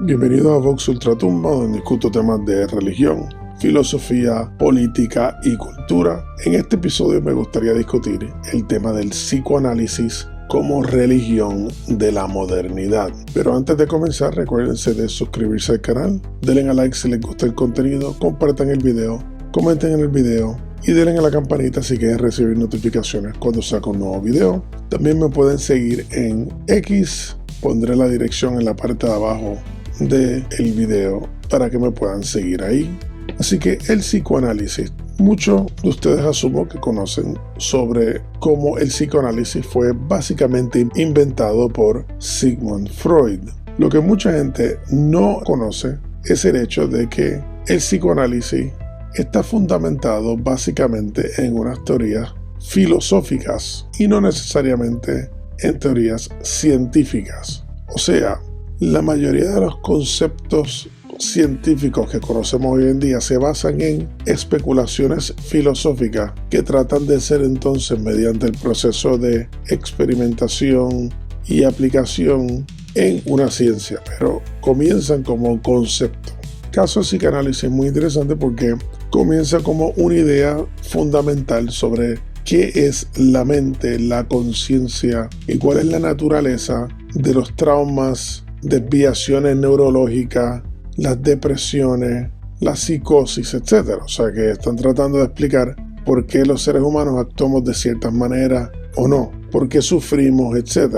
Bienvenido a Vox Ultratumba, donde discuto temas de religión, filosofía, política y cultura. En este episodio me gustaría discutir el tema del psicoanálisis como religión de la modernidad. Pero antes de comenzar, recuérdense de suscribirse al canal, denle a like si les gusta el contenido, compartan el video, comenten en el video y denle a la campanita si quieren recibir notificaciones cuando saco un nuevo video. También me pueden seguir en X, pondré la dirección en la parte de abajo del video para que me puedan seguir ahí. Así que el psicoanálisis, muchos de ustedes asumo que conocen sobre cómo el psicoanálisis fue básicamente inventado por Sigmund Freud. Lo que mucha gente no conoce es el hecho de que el psicoanálisis está fundamentado básicamente en unas teorías filosóficas y no necesariamente en teorías científicas. O sea, la mayoría de los conceptos científicos que conocemos hoy en día se basan en especulaciones filosóficas que tratan de ser entonces mediante el proceso de experimentación y aplicación en una ciencia, pero comienzan como concepto. Caso de psicoanálisis es muy interesante porque comienza como una idea fundamental sobre qué es la mente, la conciencia y cuál es la naturaleza de los traumas, desviaciones neurológicas, las depresiones, la psicosis, etc. O sea que están tratando de explicar por qué los seres humanos actuamos de ciertas maneras o no, por qué sufrimos, etc.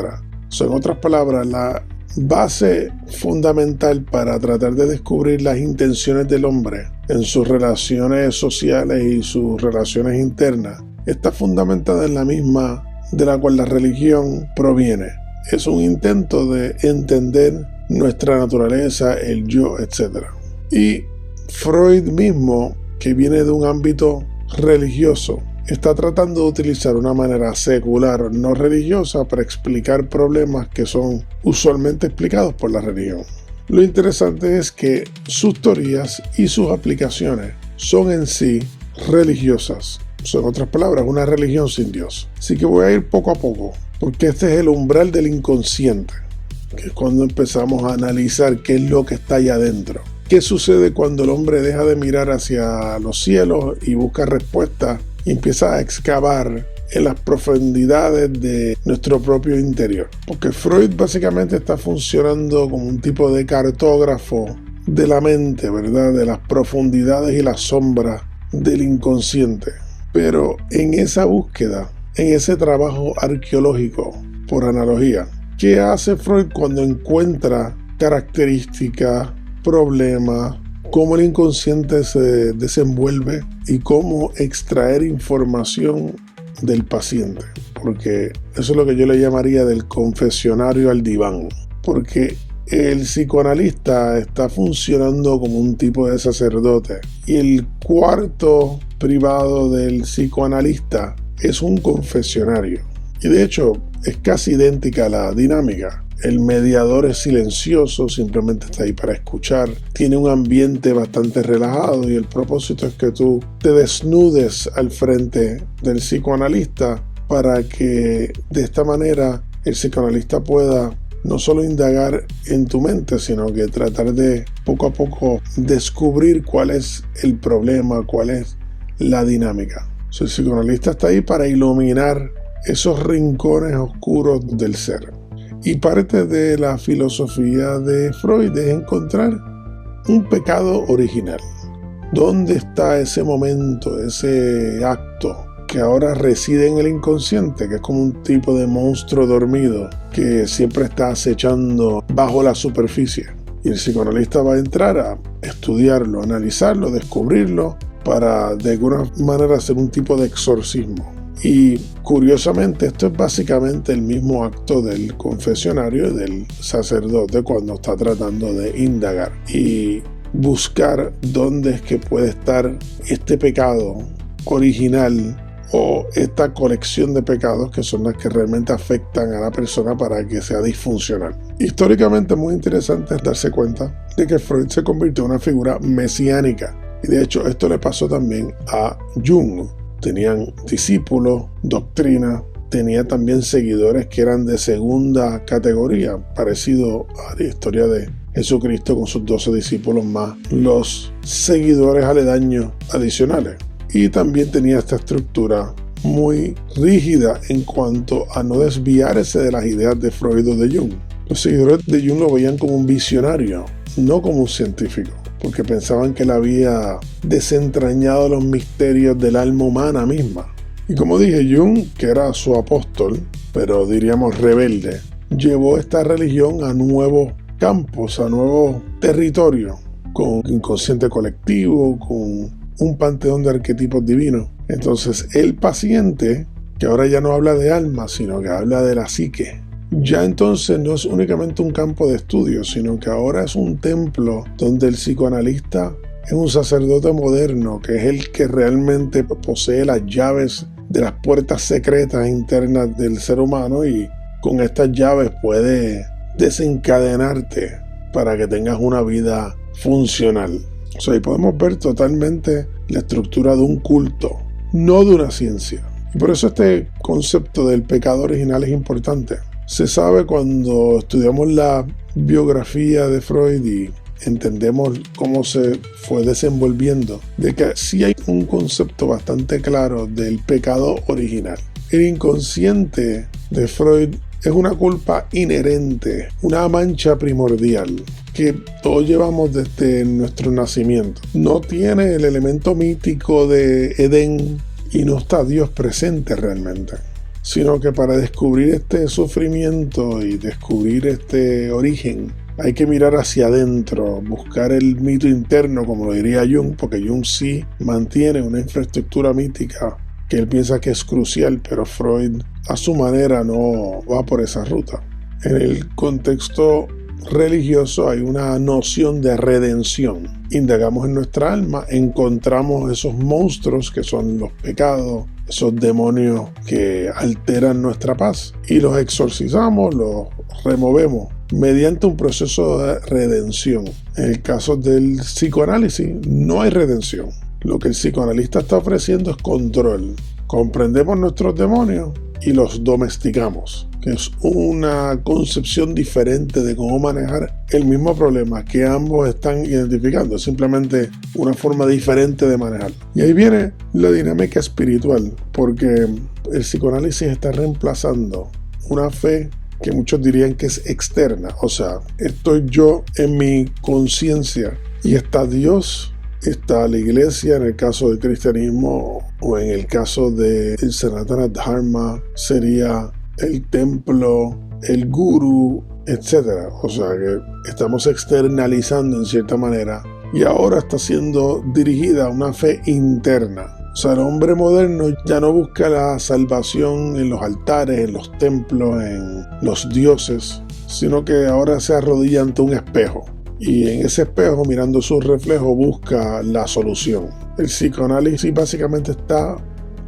O sea, en otras palabras, la base fundamental para tratar de descubrir las intenciones del hombre en sus relaciones sociales y sus relaciones internas está fundamentada en la misma de la cual la religión proviene. Es un intento de entender nuestra naturaleza, el yo, etc. Y Freud mismo, que viene de un ámbito religioso, está tratando de utilizar una manera secular, no religiosa, para explicar problemas que son usualmente explicados por la religión. Lo interesante es que sus teorías y sus aplicaciones son en sí religiosas. En otras palabras, una religión sin Dios. Así que voy a ir poco a poco, porque este es el umbral del inconsciente, que es cuando empezamos a analizar qué es lo que está allá adentro. ¿Qué sucede cuando el hombre deja de mirar hacia los cielos y busca respuestas y empieza a excavar en las profundidades de nuestro propio interior? Porque Freud básicamente está funcionando como un tipo de cartógrafo de la mente, ¿verdad? De las profundidades y las sombras del inconsciente. Pero en esa búsqueda, en ese trabajo arqueológico, por analogía, ¿qué hace Freud cuando encuentra características, problemas, cómo el inconsciente se desenvuelve y cómo extraer información del paciente? Porque eso es lo que yo le llamaría del confesionario al diván. Porque el psicoanalista está funcionando como un tipo de sacerdote y el cuarto privado del psicoanalista es un confesionario. Y de hecho es casi idéntica a la dinámica. El mediador es silencioso, simplemente está ahí para escuchar. Tiene un ambiente bastante relajado y el propósito es que tú te desnudes al frente del psicoanalista para que de esta manera el psicoanalista pueda no solo indagar en tu mente, sino que tratar de poco a poco descubrir cuál es el problema, cuál es la dinámica. El psicoanalista está ahí para iluminar esos rincones oscuros del ser. Y parte de la filosofía de Freud es encontrar un pecado original. ¿Dónde está ese momento, ese acto que ahora reside en el inconsciente, que es como un tipo de monstruo dormido que siempre está acechando bajo la superficie? Y el psicoanalista va a entrar a estudiarlo, analizarlo, descubrirlo, para de alguna manera hacer un tipo de exorcismo. Y curiosamente esto es básicamente el mismo acto del confesionario y del sacerdote cuando está tratando de indagar y buscar dónde es que puede estar este pecado original o esta colección de pecados que son las que realmente afectan a la persona para que sea disfuncional. Históricamente es muy interesante darse cuenta de que Freud se convirtió en una figura mesiánica. Y de hecho esto le pasó también a Jung. Tenían discípulos, doctrina, tenía también seguidores que eran de segunda categoría, parecido a la historia de Jesucristo con sus 12 discípulos más los seguidores aledaños adicionales. Y también tenía esta estructura muy rígida en cuanto a no desviarse de las ideas de Freud o de Jung. Los seguidores de Jung lo veían como un visionario, no como un científico, porque pensaban que él había desentrañado los misterios del alma humana misma. Y como dije, Jung, que era su apóstol, pero diríamos rebelde, llevó esta religión a nuevos campos, a nuevos territorios, con inconsciente colectivo, con un panteón de arquetipos divinos. Entonces el paciente, que ahora ya no habla de alma, sino que habla de la psique, ya entonces no es únicamente un campo de estudio, sino que ahora es un templo donde el psicoanalista es un sacerdote moderno, que es el que realmente posee las llaves de las puertas secretas internas del ser humano, y con estas llaves puede desencadenarte para que tengas una vida funcional. O sea, ahí podemos ver totalmente la estructura de un culto, no de una ciencia. Y por eso este concepto del pecado original es importante. Se sabe cuando estudiamos la biografía de Freud y entendemos cómo se fue desenvolviendo, de que sí hay un concepto bastante claro del pecado original. El inconsciente de Freud es una culpa inherente, una mancha primordial que todos llevamos desde nuestro nacimiento. No tiene el elemento mítico de Edén y no está Dios presente realmente, sino que para descubrir este sufrimiento y descubrir este origen hay que mirar hacia adentro, buscar el mito interno, como lo diría Jung, porque Jung sí mantiene una infraestructura mítica que él piensa que es crucial, pero Freud a su manera no va por esa ruta. En el contexto religioso hay una noción de redención. Indagamos en nuestra alma, encontramos esos monstruos que son los pecados, esos demonios que alteran nuestra paz, y los exorcizamos, los removemos mediante un proceso de redención. En el caso del psicoanálisis no hay redención. Lo que el psicoanalista está ofreciendo es control. Comprendemos nuestros demonios y los domesticamos, que es una concepción diferente de cómo manejar el mismo problema que ambos están identificando. Es simplemente una forma diferente de manejarlo. Y ahí viene la dinámica espiritual, porque el psicoanálisis está reemplazando una fe que muchos dirían que es externa. O sea, estoy yo en mi conciencia y está Dios, está la iglesia, en el caso del cristianismo, o en el caso del Sanatana Dharma sería el templo, el gurú, etc. O sea que estamos externalizando en cierta manera, y ahora está siendo dirigida a una fe interna. O sea, el hombre moderno ya no busca la salvación en los altares, en los templos, en los dioses, sino que ahora se arrodilla ante un espejo. Y en ese espejo, mirando su reflejo, busca la solución. El psicoanálisis básicamente está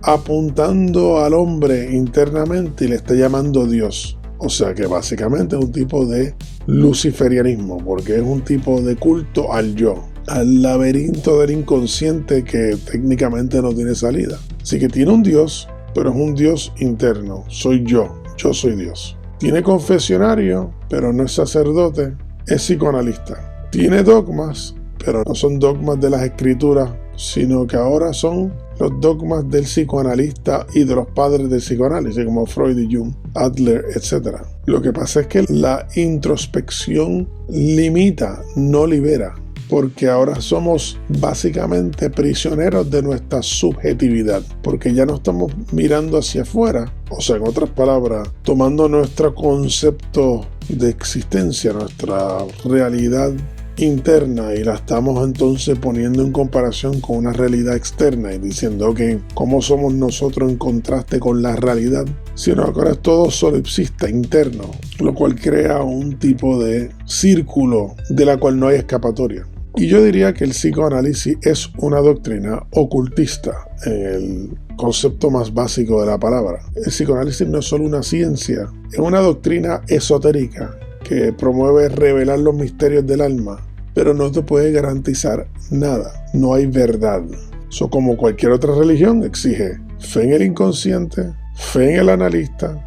apuntando al hombre internamente y le está llamando Dios. O sea que básicamente es un tipo de luciferianismo, porque es un tipo de culto al yo, al laberinto del inconsciente que técnicamente no tiene salida. Así que tiene un Dios, pero es un Dios interno. Soy yo soy Dios. Tiene confesionario, pero no es sacerdote. Es psicoanalista. Tiene dogmas, pero no son dogmas de las escrituras, sino que ahora son los dogmas del psicoanalista y de los padres del psicoanálisis, como Freud y Jung, Adler, etc. Lo que pasa es que la introspección limita, no libera, porque ahora somos básicamente prisioneros de nuestra subjetividad, porque ya no estamos mirando hacia afuera, o sea, en otras palabras, tomando nuestro concepto de existencia, nuestra realidad interna, y la estamos entonces poniendo en comparación con una realidad externa y diciendo, ok, ¿cómo somos nosotros en contraste con la realidad? Sino que ahora es todo solipsista, interno, lo cual crea un tipo de círculo de la cual no hay escapatoria. Y yo diría que el psicoanálisis es una doctrina ocultista en el concepto más básico de la palabra. El psicoanálisis no es solo una ciencia, es una doctrina esotérica que promueve revelar los misterios del alma, pero no te puede garantizar nada. No hay verdad. Eso, como cualquier otra religión, exige fe en el inconsciente, fe en el analista,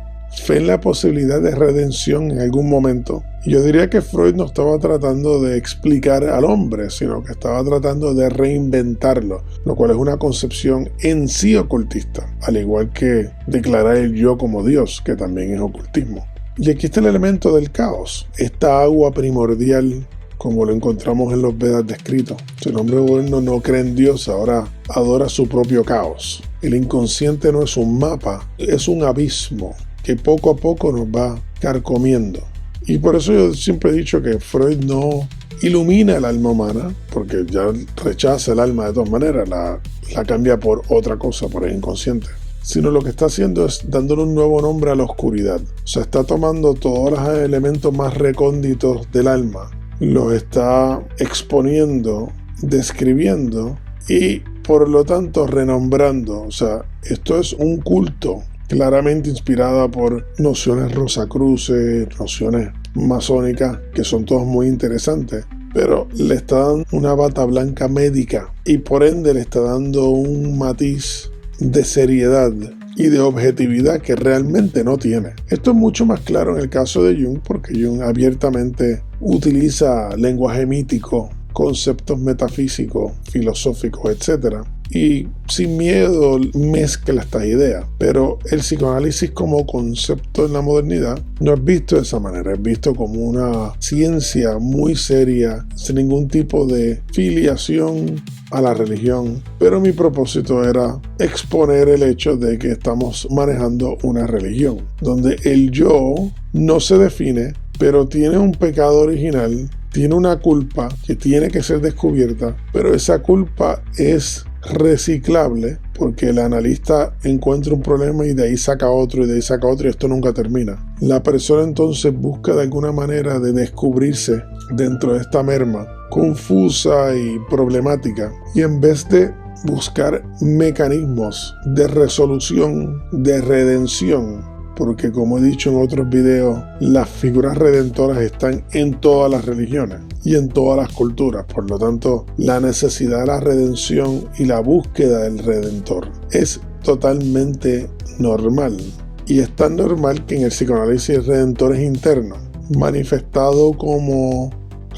fe en la posibilidad de redención en algún momento. Y yo diría que Freud no estaba tratando de explicar al hombre, sino que estaba tratando de reinventarlo, lo cual es una concepción en sí ocultista, al igual que declarar el yo como Dios, que también es ocultismo. Y aquí está el elemento del caos, esta agua primordial, como lo encontramos en los Vedas descritos. Si el hombre moderno no cree en Dios, ahora adora su propio caos. El inconsciente no es un mapa, es un abismo que poco a poco nos va carcomiendo. Y por eso yo siempre he dicho que Freud no ilumina el alma humana, porque ya rechaza el alma de todas maneras, la cambia por otra cosa, por el inconsciente. Sino lo que está haciendo es dándole un nuevo nombre a la oscuridad. O sea, está tomando todos los elementos más recónditos del alma, los está exponiendo, describiendo y por lo tanto renombrando. O sea, esto es un culto claramente inspirado por nociones rosacruces, nociones masónicas, que son todas muy interesantes, pero le está dando una bata blanca médica y por ende le está dando un matiz de seriedad y de objetividad que realmente no tiene. Esto es mucho más claro en el caso de Jung, porque Jung abiertamente utiliza lenguaje mítico, conceptos metafísicos, filosóficos, etc. Y sin miedo mezcla estas ideas. Pero el psicoanálisis como concepto en la modernidad no es visto de esa manera, es visto como una ciencia muy seria, sin ningún tipo de filiación a la religión. Pero mi propósito era exponer el hecho de que estamos manejando una religión, donde el yo no se define, pero tiene un pecado original, tiene una culpa que tiene que ser descubierta, pero esa culpa es reciclable porque el analista encuentra un problema y de ahí saca otro y de ahí saca otro y esto nunca termina. La persona entonces busca de alguna manera de descubrirse dentro de esta merma confusa y problemática, y en vez de buscar mecanismos de resolución, de redención, porque como he dicho en otros videos, las figuras redentoras están en todas las religiones y en todas las culturas. Por lo tanto, la necesidad de la redención y la búsqueda del redentor es totalmente normal. Y es tan normal que en el psicoanálisis el redentor es interno, manifestado como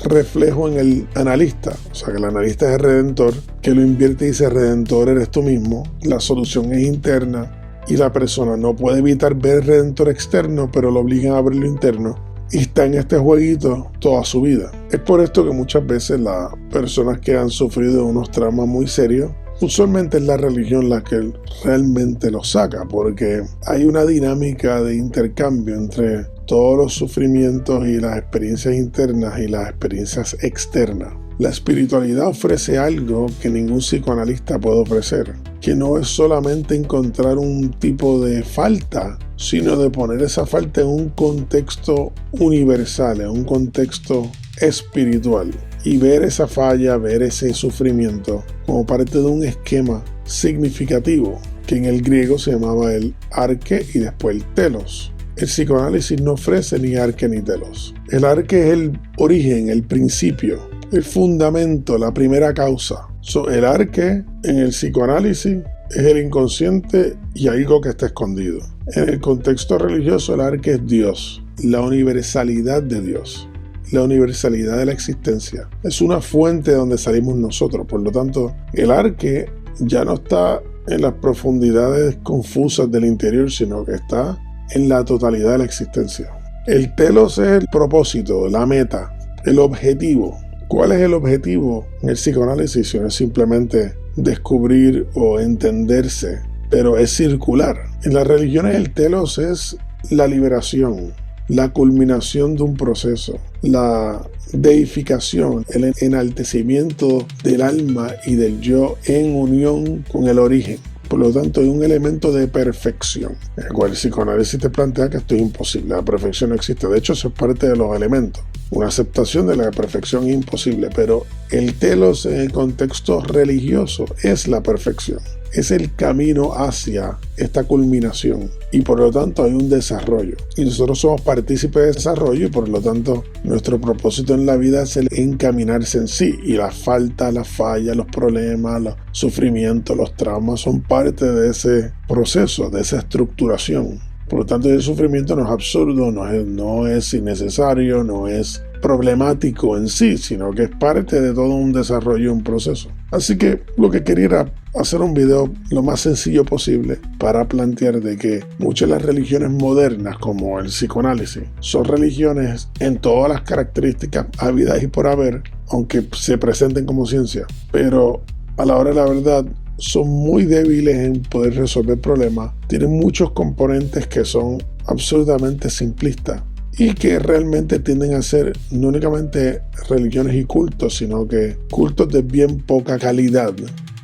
reflejo en el analista. O sea, que el analista es el redentor, que lo invierte y dice: redentor eres tú mismo. La solución es interna. Y la persona no puede evitar ver el redentor externo, pero lo obligan a ver lo interno. Y está en este jueguito toda su vida. Es por esto que muchas veces las personas que han sufrido unos traumas muy serios, usualmente es la religión la que realmente los saca, porque hay una dinámica de intercambio entre todos los sufrimientos y las experiencias internas y las experiencias externas. La espiritualidad ofrece algo que ningún psicoanalista puede ofrecer, que no es solamente encontrar un tipo de falta, sino de poner esa falta en un contexto universal, en un contexto espiritual, y ver esa falla, ver ese sufrimiento como parte de un esquema significativo, que en el griego se llamaba el arque y después el telos. El psicoanálisis no ofrece ni arque ni telos. El arque es el origen, el principio, el fundamento, la primera causa. El arque en el psicoanálisis es el inconsciente y algo que está escondido. En el contexto religioso, el arque es Dios, la universalidad de Dios, la universalidad de la existencia. Es una fuente de donde salimos nosotros. Por lo tanto, el arque ya no está en las profundidades confusas del interior, sino que está en la totalidad de la existencia. El telos es el propósito, la meta, el objetivo. ¿Cuál es el objetivo en el psicoanálisis? No es simplemente descubrir o entenderse, pero es circular. En las religiones el telos es la liberación, la culminación de un proceso, la deificación, el enaltecimiento del alma y del yo en unión con el origen. Por lo tanto, hay un elemento de perfección, en el cual el psicoanálisis te plantea que esto es imposible, la perfección no existe. De hecho, eso es parte de los elementos. Una aceptación de la perfección es imposible, pero el telos en el contexto religioso es la perfección. Es el camino hacia esta culminación y por lo tanto hay un desarrollo. Y nosotros somos partícipes de desarrollo y por lo tanto nuestro propósito en la vida es el encaminarse en sí. Y la falta, la falla, los problemas, los sufrimientos, los traumas son parte de ese proceso, de esa estructuración. Por lo tanto, el sufrimiento no es absurdo, no es innecesario, no es problemático en sí, sino que es parte de todo un desarrollo, un proceso. Así que lo que quería era hacer un video lo más sencillo posible para plantear de que muchas de las religiones modernas, como el psicoanálisis, son religiones en todas las características habidas y por haber, aunque se presenten como ciencia, pero a la hora de la verdad son muy débiles en poder resolver problemas, tienen muchos componentes que son absolutamente simplistas y que realmente tienden a ser no únicamente religiones y cultos, sino que cultos de bien poca calidad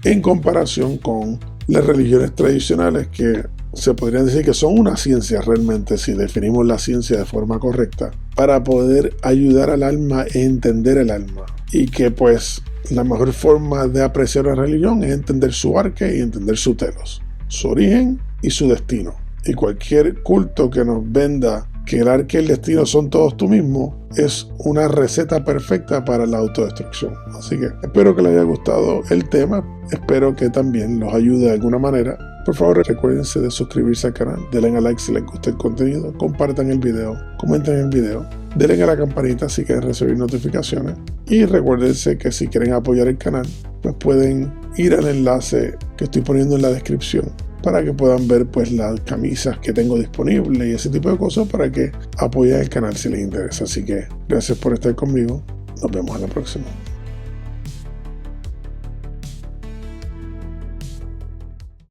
en comparación con las religiones tradicionales, que se podría decir que son una ciencia realmente, si definimos la ciencia de forma correcta, para poder ayudar al alma e entender el alma. Y que pues la mejor forma de apreciar la religión es entender su arque y entender su telos, su origen y su destino. Y cualquier culto que nos venda que el arque y el destino son todos tú mismo es una receta perfecta para la autodestrucción. Así que espero que les haya gustado el tema, espero que también los ayude de alguna manera. Por favor, recuérdense de suscribirse al canal, denle a like si les gusta el contenido, compartan el video, comenten el video, denle a la campanita si quieren recibir notificaciones y recuérdense que si quieren apoyar el canal, pues pueden ir al enlace que estoy poniendo en la descripción para que puedan ver pues las camisas que tengo disponibles y ese tipo de cosas para que apoyen el canal si les interesa. Así que gracias por estar conmigo, nos vemos en la próxima.